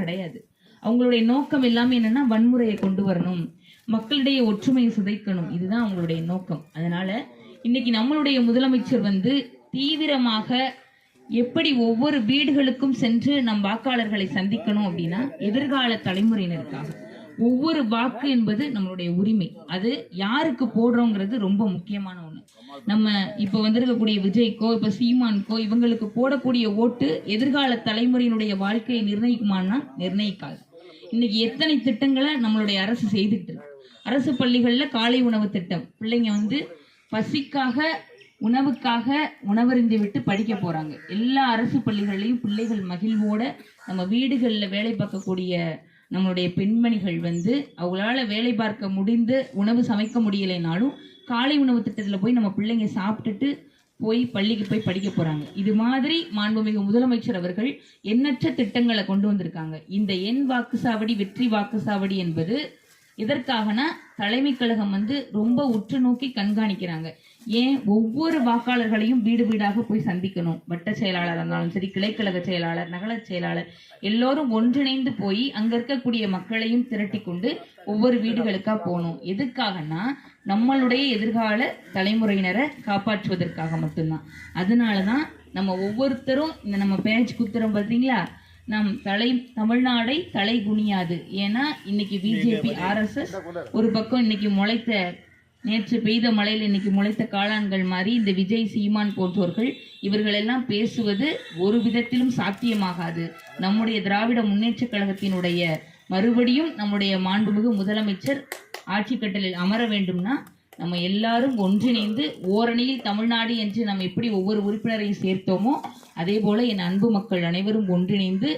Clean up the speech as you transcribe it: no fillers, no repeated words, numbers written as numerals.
கிடையாது. அவங்களுடைய நோக்கம் எல்லாமே என்னன்னா வன்முறையை கொண்டு வரணும், மக்களிடையே ஒற்றுமையை சிதைக்கணும். இதுதான் அவங்களுடைய நோக்கம். அதனால இன்னைக்கு நம்மளுடைய முதலமைச்சர் தீவிரமாக எப்படி ஒவ்வொரு வீடுகளுக்கும் சென்று நம் வாக்காளர்களை சந்திக்கணும் அப்படின்னா, எதிர்கால தலைமுறையினருக்காக ஒவ்வொரு வாக்கு என்பது நம்மளுடைய உரிமை. அது யாருக்கு போடுறோங்கிறது ரொம்ப முக்கியமான ஒண்ணு. நம்ம இப்ப வந்திருக்கக்கூடிய விஜய்க்கோ இப்ப சீமானுக்கோ இவங்களுக்கு போடக்கூடிய ஓட்டு எதிர்கால தலைமுறையினுடைய வாழ்க்கையை நிர்ணயிக்குமான்னா நிர்ணயிக்காது. இன்னைக்கு எத்தனை திட்டங்களை நம்மளுடைய அரசு செய்துட்டு இருக்கு. அரசு பள்ளிகள்ல காலை உணவு திட்டம், பிள்ளைங்க பசிக்காக உணவுக்காக உணவறிந்து விட்டு படிக்க போறாங்க. எல்லா அரசு பள்ளிகள்லையும் பிள்ளைகள் மகிழ்வோட, நம்ம வீடுகளில் வேலை பார்க்கக்கூடிய நம்மளுடைய பெண்மணிகள் அவங்களால வேலை பார்க்க முடிந்து உணவு சமைக்க முடியலைனாலும் காலை உணவு திட்டத்தில் போய் நம்ம பிள்ளைங்க சாப்பிட்டுட்டு போய் பள்ளிக்கு போய் படிக்க போறாங்க. இது மாதிரி மாண்புமிகு முதலமைச்சர் அவர்கள் எண்ணற்ற திட்டங்களை கொண்டு வந்திருக்காங்க. இந்த எண் வாக்குச்சாவடி வெற்றி வாக்குச்சாவடி என்பது எதற்காகனா, தலைமை கழகம் ரொம்ப உற்று நோக்கி கண்காணிக்கிறாங்க. ஏன் ஒவ்வொரு வாக்காளர்களையும் வீடு வீடாக போய் சந்திக்கணும். வட்ட செயலாளர் இருந்தாலும் சரி, கிளைக்கழக செயலாளர், நகர செயலாளர் எல்லோரும் ஒன்றிணைந்து போய் அங்க இருக்கக்கூடிய மக்களையும் திரட்டி கொண்டு ஒவ்வொரு வீடுகளுக்கா போகணும். எதுக்காகனா, நம்மளுடைய எதிர்கால தலைமுறையினரை காப்பாற்றுவதற்காக மட்டும்தான். அதனாலதான் நம்ம ஒவ்வொருத்தரும் இந்த நம்ம பேட்ச் குத்துறோம் பார்த்தீங்களா, நம் தமிழ்நாடை தலை குனியாது. ஏன்னா இன்னைக்கு பிஜேபி RSS ஒரு பக்கம் இன்னைக்கு நேற்று பெய்த மழையில் இன்னைக்கு முளைத்த காளான்கள் மாதிரி இந்த விஜய் சீமான் போன்றோர்கள் இவர்கள் எல்லாம் பேசுவது ஒரு விதத்திலும் சாத்தியமாகாது. நம்முடைய திராவிட முன்னேற்ற கழகத்தினுடைய மறுபடியும் நம்முடைய மாண்புமிகு முதலமைச்சர் ஆட்சி கட்டலில் அமர வேண்டும்னா நம்ம எல்லாரும் ஒன்றிணைந்து ஓரணியில் தமிழ்நாடு என்று நம்ம எப்படி ஒவ்வொரு உறுப்பினரையும் சேர்த்தோமோ அதே போல என் அன்பு மக்கள் அனைவரும் ஒன்றிணைந்து